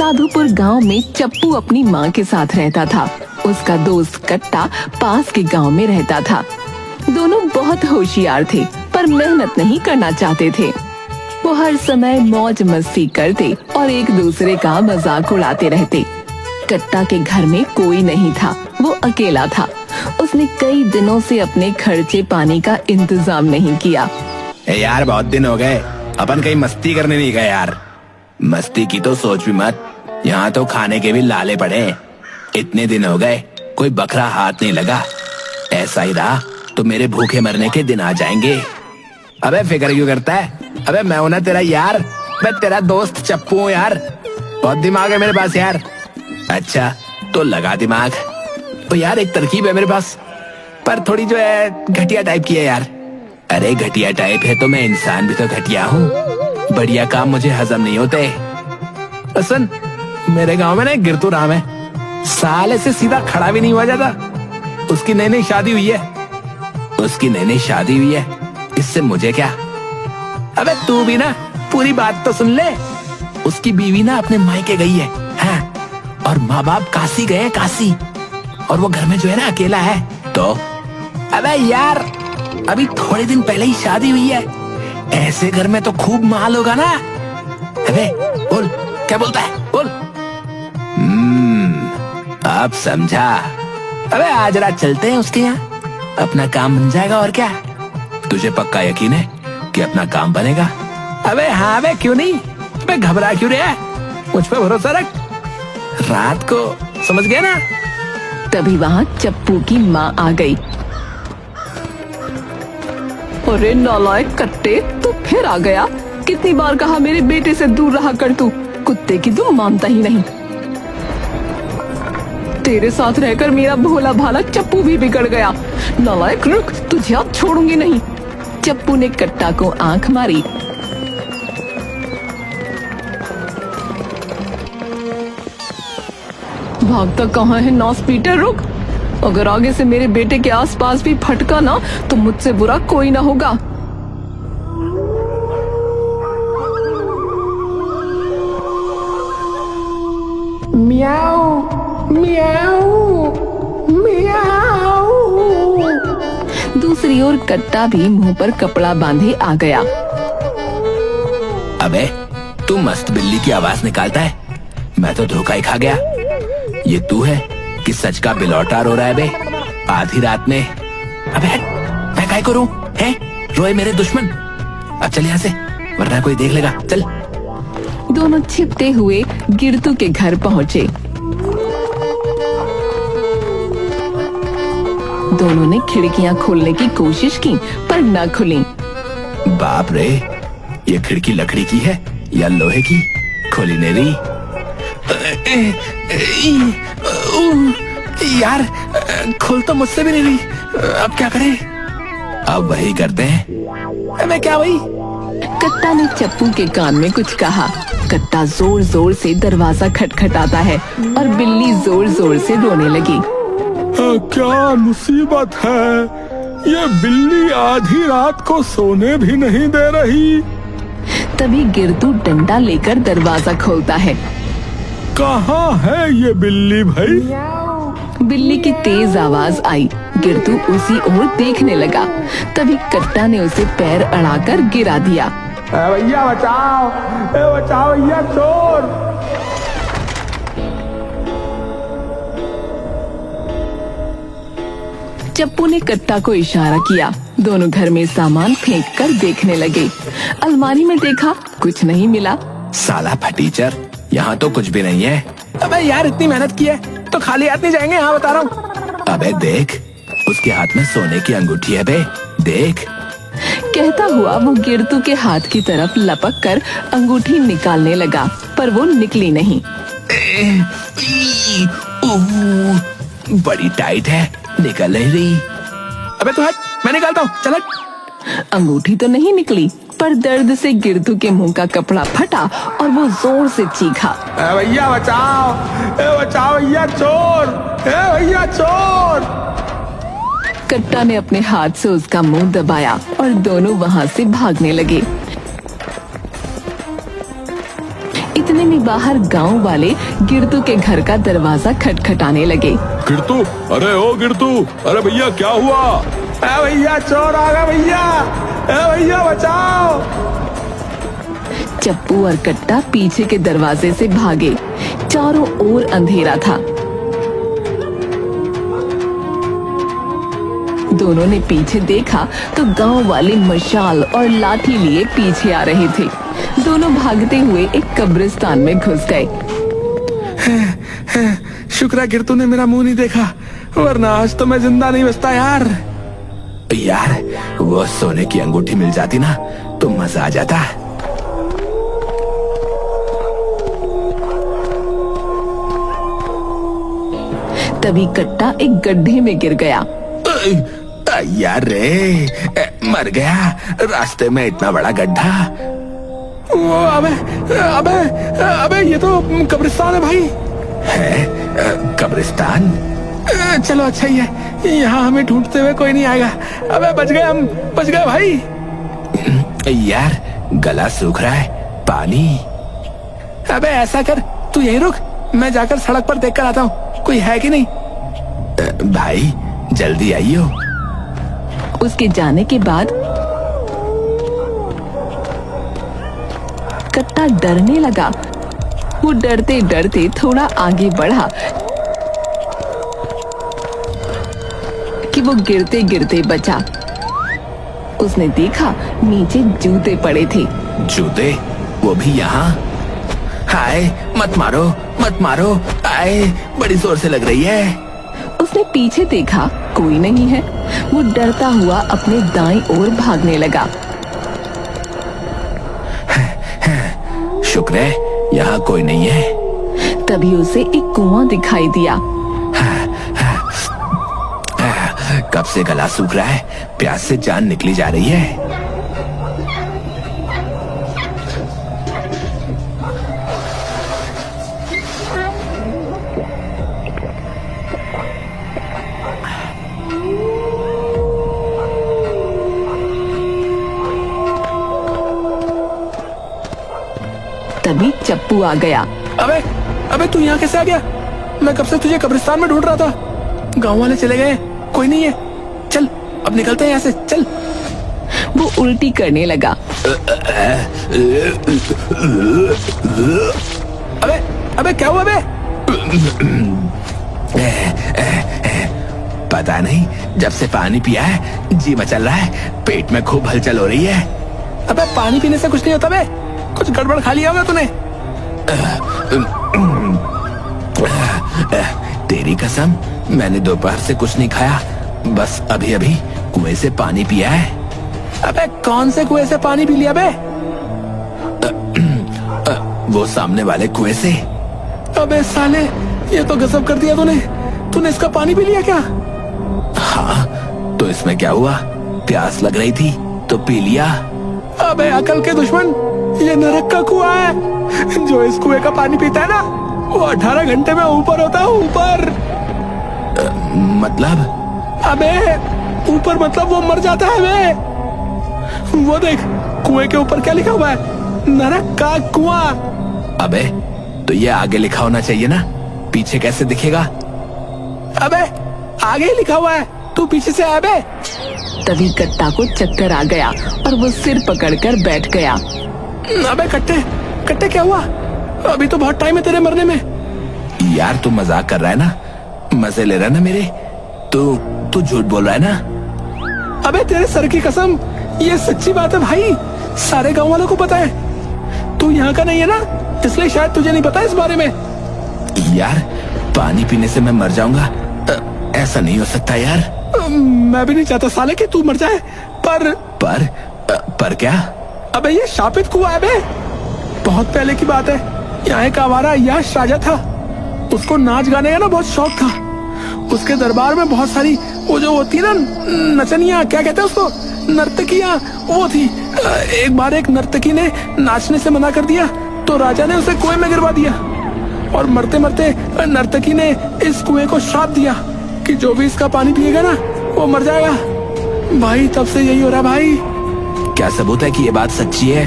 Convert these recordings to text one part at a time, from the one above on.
साधुपुर गांव में चप्पू अपनी माँ के साथ रहता था। उसका दोस्त कट्टा पास के गांव में रहता था। दोनों बहुत होशियार थे पर मेहनत नहीं करना चाहते थे। वो हर समय मौज मस्ती करते और एक दूसरे का मजाक उड़ाते रहते। कट्टा के घर में कोई नहीं था, वो अकेला था। उसने कई दिनों से अपने खर्चे पानी का इंतजाम नहीं किया। यार बहुत दिन हो गए, अपन कहीं मस्ती करने नहीं गए यार। मस्ती की तो सोच भी मत, यहाँ तो खाने के भी लाले पड़े। इतने दिन हो गए कोई बकरा हाथ नहीं लगा। ऐसा ही रहा तो मेरे भूखे मरने के दिन आ जाएंगे। अबे फिक्र क्यों करता है? अबे मैं हूं ना तेरा यार, मैं तेरा दोस्त चप्पू हूँ यार। बहुत दिमाग है मेरे पास यार। अच्छा तो लगा दिमाग। तो यार एक तरकीब है मेरे पास, पर थोड़ी जो है घटिया टाइप की है यार। अरे घटिया टाइप है तो मैं इंसान भी तो घटिया हूँ। बढ़िया काम मुझे हजम नहीं होते। सुन, मेरे गांव में ना एक गिरतू राम है, साले से सीधा खड़ा भी नहीं हुआ जाता। उसकी नई नई शादी हुई है। इससे मुझे क्या? अबे तू भी ना पूरी बात तो सुन ले। उसकी बीवी ना अपने मायके गई है, हाँ? और माँ बाप काशी गए, काशी। और वो घर में जो है ना अकेला है। तो अबे यार अभी थोड़े दिन पहले ही शादी हुई है। ऐसे घर में तो खूब माल होगा ना। अबे बोल, क्या बोलता है? बोल। अब समझा। अबे आज रात चलते हैं उसके यहाँ, अपना काम बन जाएगा। और क्या, तुझे पक्का यकीन है कि अपना काम बनेगा? अबे हाँ बे, क्यों नहीं? अबे घबरा क्यों रहा है? मुझ पे भरोसा रख। रात को समझ गया ना? तभी वहाँ चप्पू की माँ आ गई। अरे नालायक कट्टे, तू फिर आ गया। कितनी बार कहा मेरे बेटे से दूर रहा कर तू। कुत्ते की तू मानता ही नहीं। तेरे साथ रहकर मेरा भोला भाला चप्पू भी बिगड़ गया। नालायक, रुक, तुझे अब छोड़ूंगी नहीं। चप्पू ने कट्टा को आंख मारी। भागता कहाँ है नॉस पीटर? रुक, अगर आगे से मेरे बेटे के आसपास भी फटका ना तो मुझसे बुरा कोई ना होगा। मियाऊ मियाऊ मियाऊ। दूसरी ओर कट्टा भी मुंह पर कपड़ा बांधे आ गया। अबे तू मस्त बिल्ली की आवाज निकालता है, मैं तो धोखा ही खा गया। ये तू है कि सच का बिलौटा रो रहा है बे आधी रात में? अबे मैं काय करूं? है रोए मेरे दुश्मन। अब चल यहाँ से, वरना कोई देख लेगा। चल। दोनों छिपते हुए गिरतू के घर पहुँचे। दोनों ने खिड़कियां खोलने की कोशिश की पर न खुली। बाप रे, ये खिड़की लकड़ी की है या लोहे की? खोली नहीं रही। यार खोल तो मुझसे भी नहीं रही। अब क्या करें? अब वही करते हैं। मैं क्या वही? कट्टा ने चप्पू के कान में कुछ कहा। कट्टा जोर जोर से दरवाजा खटखटाता है और बिल्ली जोर जोर से रोने लगी। क्या मुसीबत है? ये बिल्ली आधी रात को सोने भी नहीं दे रही। तभी गिरतू डंडा लेकर दरवाजा खोलता है। कहाँ है ये बिल्ली भाई? बिल्ली की तेज आवाज आई। गिरतू उसी ओर देखने लगा। तभी कट्टा ने उसे पैर अड़ाकर गिरा दिया। भैया बचाओ, बचाओ भैया, चोर। चप्पू ने कट्टा को इशारा किया। दोनों घर में सामान फेंक कर देखने लगे। अलमारी में देखा, कुछ नहीं मिला। साला फटीचर, यहाँ तो कुछ भी नहीं है। अबे यार इतनी मेहनत की है तो खाली हाथ नहीं जाएंगे, यहाँ बता रहा हूँ। अबे देख, उसके हाथ में सोने की अंगूठी है बे, देख। कहता हुआ वो गिरतू के हाथ की तरफ लपक कर अंगूठी निकालने लगा, पर वो निकली नहीं। बड़ी टाइट है, निकल नहीं रही। अबे तू हट, मैं निकालता हूँ, चल हट। अंगूठी तो नहीं निकली, पर दर्द से गिरतू के मुंह का कपड़ा फटा और वो जोर से चीखा। भैया बचाओ, बचाओ भैया, चोर, भैया चोर। कट्टा ने अपने हाथ से उसका मुंह दबाया और दोनों वहां से भागने लगे। इतने इतने में बाहर गांव वाले गिरतू के घर का दरवाजा खटखटाने लगे। गिरतू, अरे ओ गिरतू, अरे भैया क्या हुआ? भैया चोर आ गया भैया, भैया बचाओ। चप्पू और कट्टा पीछे के दरवाजे से भागे। चारों ओर अंधेरा था। दोनों ने पीछे देखा तो गांव वाले मशाल और लाठी लिए पीछे आ रहे थे। दोनों भागते हुए एक कब्रिस्तान में घुस गए। शुक्र है गिरतू ने मेरा मुंह नहीं देखा, वरना आज तो मैं जिंदा नहीं बचता यार। यार वो सोने की अंगूठी मिल जाती ना तो मजा आ जाता। तभी कट्टा एक गड्ढे में गिर गया। यार रे, मर गया रास्ते में इतना बड़ा गड्ढा। अबे अबे अबे ये तो कब्रिस्तान है भाई। है कब्रिस्तान? चलो अच्छा ही है, यहाँ हमें ढूंढते हुए कोई नहीं आएगा। अबे बच गए हम, बच गए भाई। यार गला सूख रहा है, पानी। अबे ऐसा कर, तू यहीं रुक, मैं जाकर सड़क पर देख कर आता हूँ कोई है कि नहीं। भाई जल्दी आइयो। उसके जाने के बाद कट्टा डरने लगा। वो डरते डरते थोड़ा आगे बढ़ा कि वो गिरते गिरते बचा। उसने देखा नीचे जूते पड़े थे। जूते? वो भी यहाँ? हाय मत मारो मत मारो, आए बड़ी जोर से लग रही है। उसने पीछे देखा, कोई नहीं है। वो डरता हुआ अपने दाईं ओर भागने लगा। शुक्र है यहाँ कोई नहीं है। तभी उसे एक कुआं दिखाई दिया। कब से गला सूख रहा है, प्यास से जान निकली जा रही है। तभी चप्पू आ गया। अबे अबे तू यहाँ कैसे आ गया? मैं कब से तुझे कब्रिस्तान में ढूंढ रहा था। गांव वाले चले गए, कोई नहीं है। चल अब निकलते हैं यहाँ से, चल। वो उल्टी करने लगा। अबे अबे क्या हुआ बे? पता नहीं, जब से पानी पिया है जी मचल रहा है, पेट में खूब हलचल हो रही है। अबे पानी पीने से कुछ नहीं होता बे, कुछ गड़बड़ खा लिया होगा तूने। तेरी कसम, मैंने दोपहर से कुछ नहीं खाया, बस अभी अभी कुएं से पानी पिया है। अबे कौन से कुएं से पानी पी लिया बे? वो सामने वाले कुएं से। अबे साले, ये तो गजब कर दिया तूने। तूने इसका पानी पी लिया क्या? हाँ, तो इसमें क्या हुआ? प्यास लग रही थी तो पी लिया। अबे अकल के दुश्मन, ये नरक का कुआं है। जो इस कुएं का पानी पीता है ना, वो 18 घंटे में ऊपर होता है, ऊपर। मतलब? अबे ऊपर मतलब वो मर जाता है बे। वो देख, कुएं के ऊपर क्या लिखा हुआ है? नरक का कुआं। अबे तो ये आगे लिखा होना चाहिए ना, पीछे कैसे दिखेगा? अबे आगे ही लिखा हुआ है, तू पीछे से आया बे। तभी कट्टा को चक्कर आ गया और वो सिर पकड़कर बैठ गया। अबे कट्टे कट्टे क्या हुआ? अभी तो बहुत टाइम है तेरे मरने में। यार तू मजाक कर रहा है ना, मजे ले रहा है ना मेरे? तू झूठ बोल रहा है ना? अबे तेरे सर की कसम, ये सच्ची बात है भाई, सारे गांव वालों को पता है। तू यहाँ का नहीं है ना, इसलिए शायद तुझे नहीं पता इस बारे में। यार पानी पीने से मैं मर जाऊंगा, ऐसा नहीं हो सकता यार। मैं भी नहीं चाहता साले कि तू मर जाए, पर क्या? अबे ये शापित कुआं है बे। बहुत पहले की बात है, यहाँ एक आवारा यश राजा था। उसको नाच गाने का ना बहुत शौक था। उसके दरबार में बहुत सारी वो जो होती है ना नचनिया, क्या कहते हैं उसको, नर्तकियां, वो थी। एक बार एक नर्तकी ने नाचने से मना कर दिया तो राजा ने उसे कुएं में गिरवा दिया, और मरते मरते नर्तकी ने इस कुएं को श्राप दिया कि जो भी इसका पानी पिएगा ना वो मर जाएगा। भाई तब से यही हो रहा भाई। क्या सबूत है कि ये बात सच्ची है?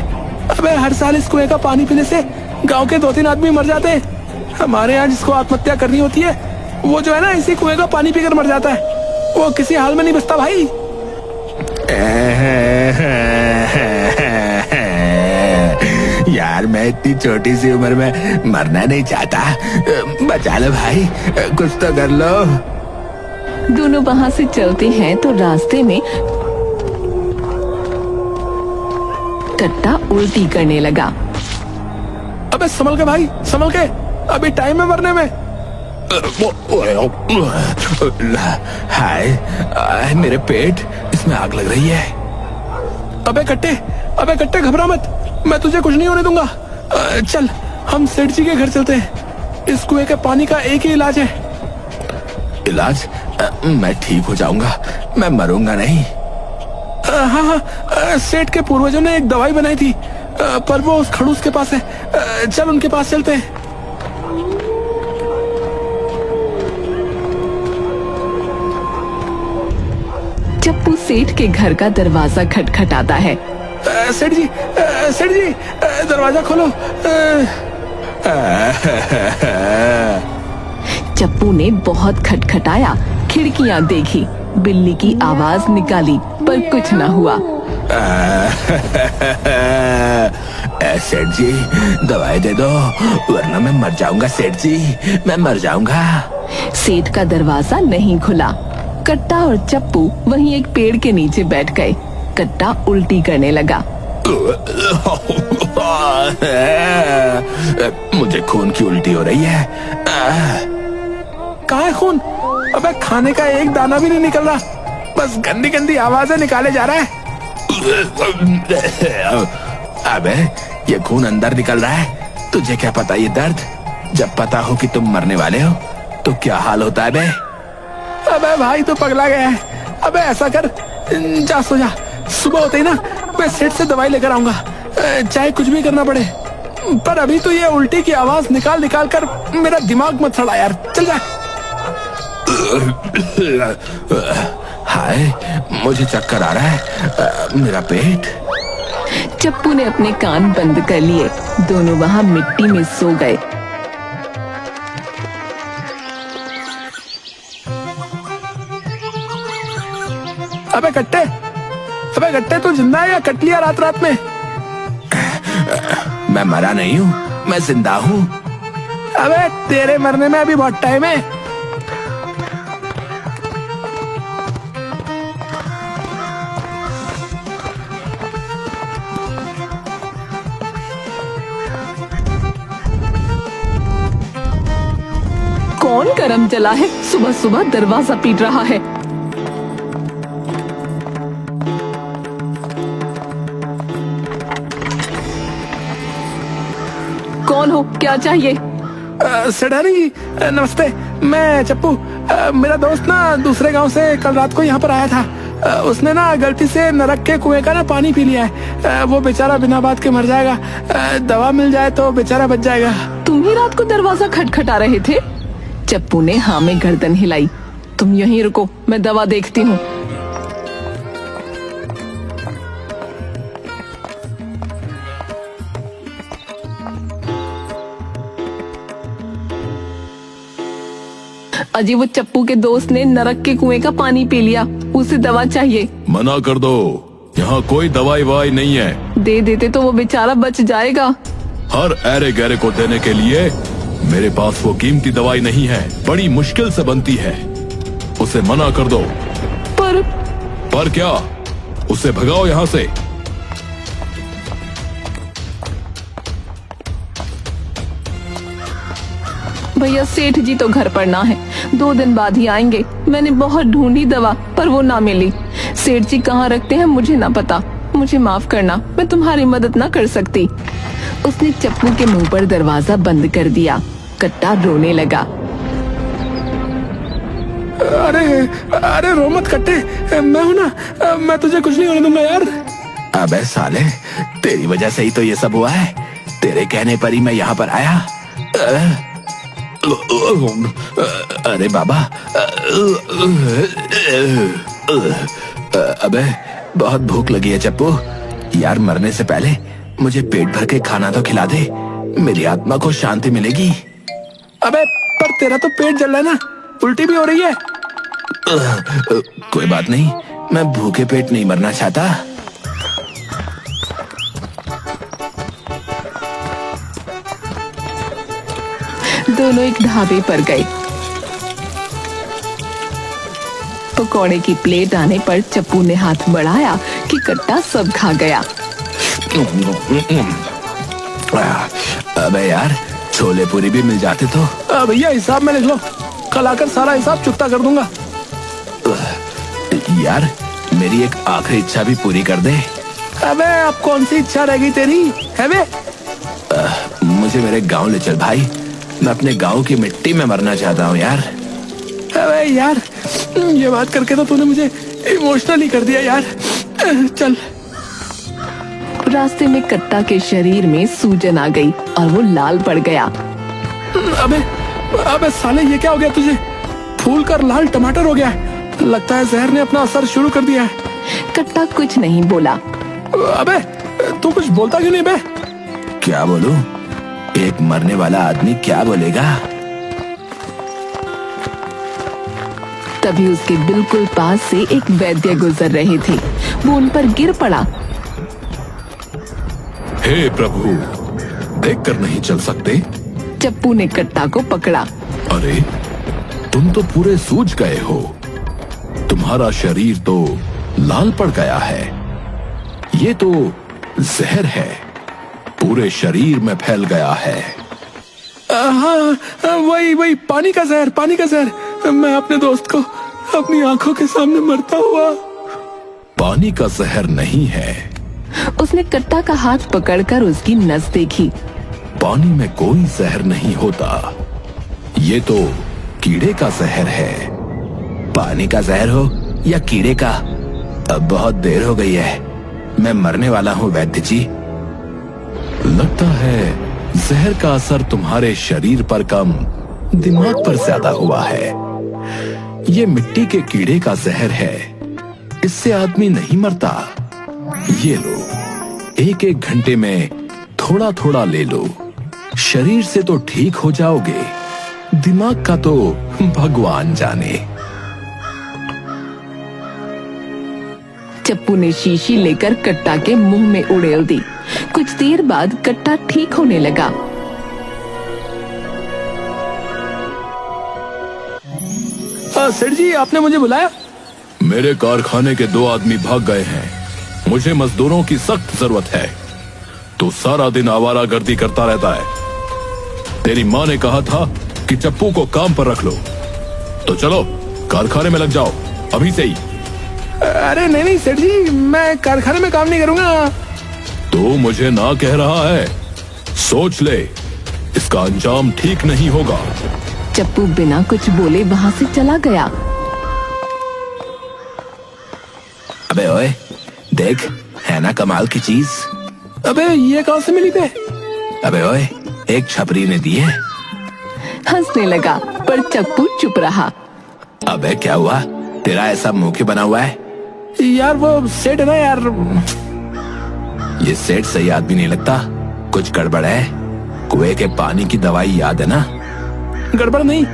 अबे हर साल इस कुएं का पानी पीने से गांव के 2-3 आदमी मर जाते हैं। हमारे यहाँ जिसको आत्महत्या करनी होती है वो जो है ना इसी कुएं का पानी पीकर मर जाता है। वो किसी हाल में नहीं बचता भाई। यार मैं इतनी छोटी सी उम्र में मरना नहीं चाहता। बचा लो भाई, कुछ तो कर लो। दोनों वहाँ से चलते हैं तो रास्ते में कट्टा उल्टी करने लगा। अबे संभल के भाई, संभल के, अभी टाइम है मरने में। हाय मेरे पेट, इसमें आग लग रही है। अबे कट्टे घबरा मत, मैं तुझे कुछ नहीं होने दूंगा। चल हम सेठ जी के घर चलते हैं। इस कुएं के पानी का एक ही इलाज है। इलाज? मैं ठीक हो जाऊंगा, मैं मरूंगा नहीं। हाँ, सेठ के पूर्वजों ने एक दवाई बनाई थी, पर वो उस खड़ूस के पास है। चल उनके पास चलते हैं। चप्पू सेठ के घर का दरवाजा खटखटाता है। सेठ जी, दरवाजा खोलो। चप्पू ने बहुत खटखटाया, खिड़कियां देखी, बिल्ली की आवाज निकाली, पर कुछ न हुआ। सेठ जी दवाई दे दो, वरना मैं मर जाऊंगा। सेठ जी मैं मर जाऊंगा। सेठ का दरवाजा नहीं खुला। कट्टा और चप्पू वहीं एक पेड़ के नीचे बैठ गए। कट्टा उल्टी करने लगा। मुझे खून की उल्टी हो रही है। कहाँ है खून? अबे खाने का एक दाना भी नहीं निकल रहा, बस गंदी गंदी आवाजें निकाले जा रहा है। अबे ये खून अंदर निकल रहा है, तुझे क्या पता ये दर्द? जब पता हो कि तुम मरने वाले हो तो क्या हाल होता है बे? अबे भाई तो पगला गया है। अबे ऐसा कर, जा सो जा, सुबह होते ही ना मैं सेठ से दवाई लेकर आऊंगा, चाहे कुछ भी करना पड़े। पर अभी तो ये उल्टी की आवाज निकाल निकाल कर मेरा दिमाग मत सड़ा यार। चल जा। हाय मुझे चक्कर आ रहा है, मेरा पेट। चप्पू ने अपने कान बंद कर लिए। दोनों वहाँ मिट्टी में सो गए। अबे कट्टे तू जिंदा है या कट लिया रात रात में? मैं मरा नहीं हूँ, मैं जिंदा हूँ। अबे तेरे मरने में अभी बहुत टाइम है। कौन करम जला है, सुबह सुबह दरवाजा पीट रहा है। कौन हो, क्या चाहिए? सेठानी जी नमस्ते, मैं चप्पू। मेरा दोस्त ना दूसरे गांव से कल रात को यहाँ पर आया था। उसने ना गलती से नरक के कुएं का ना पानी पी लिया है। वो बेचारा बिना बात के मर जाएगा। दवा मिल जाए तो बेचारा बच जाएगा। तुम ही रात को दरवाजा खटखटा रहे थे? चप्पू ने हाँ में गर्दन हिलाई। तुम यहीं रुको, मैं दवा देखती हूँ। अजी वो चप्पू के दोस्त ने नरक के कुएं का पानी पी लिया, उसे दवा चाहिए। मना कर दो, यहाँ कोई दवाई ववाई नहीं है। दे देते तो वो बेचारा बच जाएगा। हर ऐरे गहरे को देने के लिए मेरे पास वो कीमती दवाई नहीं है, बड़ी मुश्किल से बनती है। उसे मना कर दो। पर क्या? उसे भगाओ यहाँ से। भैया सेठ जी तो घर पर ना है, 2 दिन बाद ही आएंगे। मैंने बहुत ढूंढी दवा, पर वो ना मिली। सेठ जी कहाँ रखते हैं मुझे ना पता। मुझे माफ करना, मैं तुम्हारी मदद ना कर सकती। उसने चप्पू के मुंह पर दरवाजा बंद कर दिया। कट्टा रोने लगा। अरे रो मत कट्टे, मैं हूं ना, मैं तुझे कुछ नहीं होने दूंगा यार। अबे साले, तेरी वजह से ही तो ये सब हुआ है। तेरे कहने पर ही मैं यहाँ पर आया। अरे बाबा, अबे बहुत भूख लगी है चप्पू। यार मरने से पहले मुझे पेट भर के खाना तो खिला दे, मेरी आत्मा को शांति मिलेगी। अबे पर तेरा तो पेट जल रहा है ना, उल्टी भी हो रही है। कोई बात नहीं, मैं भूखे पेट नहीं मरना चाहता। दोनों एक ढाबे पर गए। पकौड़े की प्लेट आने पर चप्पू ने हाथ बढ़ाया कि कट्टा सब खा गया। अबे यार, छोले पूरी भी मिल जाते तो। भैया हिसाब में लिख लो, कल आकर सारा हिसाब चुकता कर दूंगा। यार मेरी एक आखिरी इच्छा भी पूरी कर दे। अबे अब कौन सी इच्छा रहेगी तेरी है बे? मुझे मेरे गांव ले चल भाई, मैं अपने गांव की मिट्टी में मरना चाहता हूँ यार। अबे यार ये बात करके तो तूने मुझे इमोशनल ही कर दिया यार। चल। रास्ते में कट्टा के शरीर में सूजन आ गई और वो लाल पड़ गया। अबे अबे साले ये क्या हो गया तुझे? फूल कर लाल टमाटर हो गया है। लगता है जहर ने अपना असर शुरू कर दिया है। कट्टा कुछ नहीं बोला। अबे तू कुछ बोलता क्यों नहीं बे? क्या बोलूं? एक मरने वाला आदमी क्या बोलेगा? तभी उसके बिल्कुल पास से एक वैद्य गुजर रहे थे। वो उन पर गिर पड़ा। हे प्रभु, देखकर नहीं चल सकते? चप्पू ने कट्टा को पकड़ा। अरे तुम तो पूरे सूज गए हो, तुम्हारा शरीर तो लाल पड़ गया है। ये तो जहर है, पूरे शरीर में फैल गया है। हाँ वही पानी का जहर, पानी का जहर। मैं अपने दोस्त को अपनी आंखों के सामने मरता हुआ। पानी का जहर नहीं है। उसने कट्टा का हाथ पकड़कर उसकी नस देखी। पानी में कोई जहर नहीं होता, ये तो कीड़े का जहर है। पानी का जहर हो या कीड़े का, अब बहुत देर हो गई है, मैं मरने वाला हूँ वैद्य जी। लगता है जहर का असर तुम्हारे शरीर पर कम, दिमाग पर ज्यादा हुआ है। ये मिट्टी के कीड़े का जहर है, इससे आदमी नहीं मरता। ये लो, एक एक घंटे में थोड़ा थोड़ा ले लो, शरीर से तो ठीक हो जाओगे, दिमाग का तो भगवान जाने। चप्पू ने शीशी लेकर कट्टा के मुंह में उड़ेल दी। कुछ देर बाद कट्टा ठीक होने लगा। सेठ जी आपने मुझे बुलाया? मेरे कारखाने के 2 आदमी भाग गए हैं, मुझे मजदूरों की सख्त जरूरत है। तू सारा दिन आवारागर्दी करता रहता है। तेरी माँ ने कहा था कि चप्पू को काम पर रख लो, तो चलो कारखाने में लग जाओ अभी से ही। अरे नहीं सेठ जी, मैं कारखाने में काम नहीं करूंगा। तो मुझे ना कह रहा है, सोच ले, इसका अंजाम ठीक नहीं होगा। चप्पू बिना कुछ बोले वहां से चला गया। अबे ओए, देख, है ना कमाल की चीज। अबे ये कहां से मिली बे? अबे ओए, एक छपरी ने दी है। हंसने लगा पर चप्पू चुप रहा। अबे क्या हुआ, तेरा ऐसा मुंह क्यों बना हुआ है? यार वो सेठ है ना यार। ये सेठ सही आदमी नहीं लगता, कुछ गड़बड़ है। कुएं के पानी की दवाई याद है ना? गड़बड़ नहीं,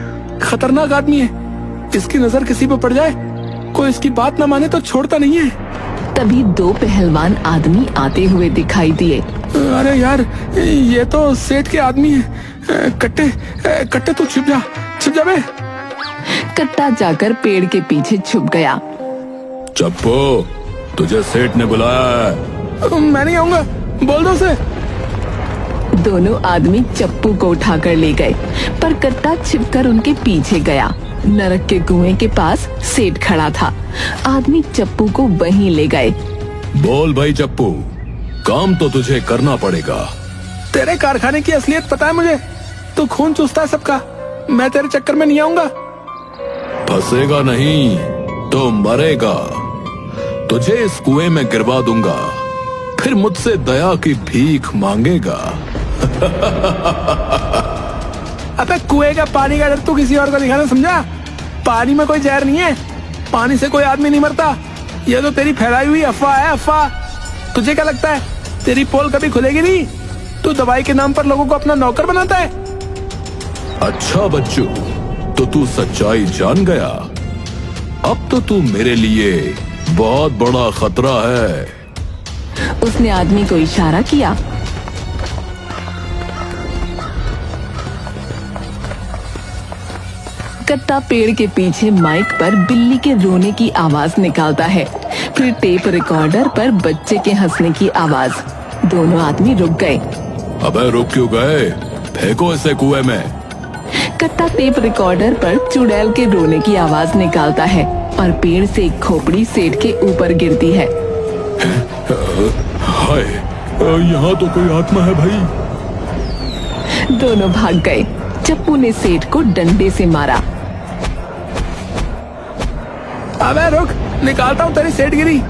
खतरनाक आदमी है। इसकी नजर किसी पे पड़ जाए, कोई इसकी बात ना माने तो छोड़ता नहीं है। तभी 2 पहलवान आदमी आते हुए दिखाई दिए। अरे यार ये तो सेठ के आदमी है। कट्टे तू छुप जा बे। कट्टा जाकर पेड़ के पीछे छुप गया। चप्पू, तुझे सेठ ने बुलाया है। मैं नहीं आऊंगा, बोल दो उसे। दोनों आदमी चप्पू को उठाकर ले गए, पर कट्टा छिपकर उनके पीछे गया। नरक के कुएं के पास सेठ खड़ा था। आदमी चप्पू को वहीं ले गए। बोल भाई चप्पू, काम तो तुझे करना पड़ेगा। तेरे कारखाने की असलियत पता है मुझे, तू खून चूसता है सबका। मैं तेरे चक्कर में नहीं आऊंगा। फंसेगा नहीं तो मरेगा। तुझे इस कुएं में गिरवा दूंगा, फिर मुझसे दया की भीख मांगेगा। अबे कुएं का पानी का डर तू किसी और को दिखाना समझा? पानी में कोई जहर नहीं है, पानी से कोई आदमी नहीं मरता। ये तो तेरी फैलाई हुई अफवाह है, अफवाह। तुझे क्या लगता है तेरी पोल कभी खुलेगी नहीं? तू दवाई के नाम पर लोगों को अपना नौकर बनाता है। अच्छा बच्चू, तो तू सच्चाई जान गया। अब तो तू मेरे लिए बहुत बड़ा खतरा है। उसने आदमी को इशारा किया। कट्टा पेड़ के पीछे माइक पर बिल्ली के रोने की आवाज निकालता है, फिर टेप रिकॉर्डर पर बच्चे के हंसने की आवाज। दोनों आदमी रुक गए। अबे रुक क्यों गए? फेंको इसे कुएं में। कट्टा टेप रिकॉर्डर पर चुड़ैल के रोने की आवाज निकालता है और पेड़ से एक खोपड़ी सेठ के ऊपर गिरती है। हाय, यहाँ तो कोई आत्मा है भाई। दोनों भाग गए। चप्पू ने सेठ को डंडे से मारा। अबे रुक, निकालता हूँ तेरी सेठगिरी।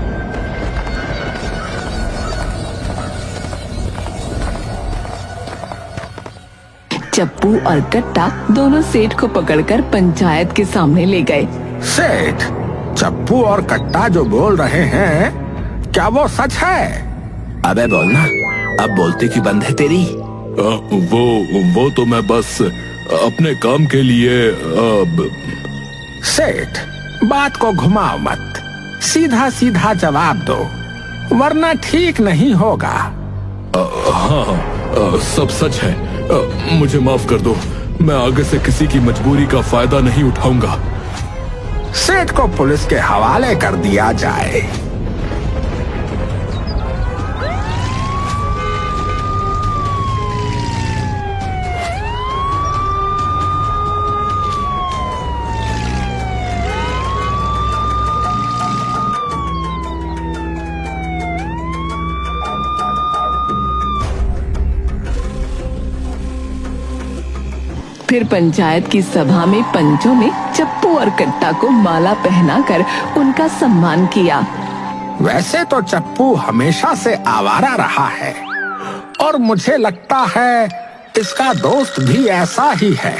चप्पू और कट्टा दोनों सेठ को पकड़कर पंचायत के सामने ले गए। सेठ, चप्पू और कट्टा जो बोल रहे हैं, क्या वो सच है? अबे बोलना, अब बोलते की बंद है तेरी। वो तो मैं बस अपने काम के लिए सेठ, बात को घुमाओ मत, सीधा सीधा जवाब दो, वरना ठीक नहीं होगा। हाँ, सब सच है। मुझे माफ कर दो, मैं आगे से किसी की मजबूरी का फायदा नहीं उठाऊंगा। सेठ को पुलिस के हवाले कर दिया जाए। फिर पंचायत की सभा में पंचों ने चप्पू और कट्टा को माला पहनाकर उनका सम्मान किया। वैसे तो चप्पू हमेशा से आवारा रहा है और मुझे लगता है इसका दोस्त भी ऐसा ही है।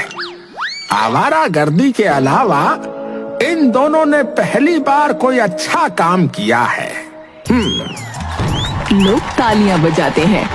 आवारागर्दी के अलावा इन दोनों ने पहली बार कोई अच्छा काम किया है। लोग तालियां बजाते हैं।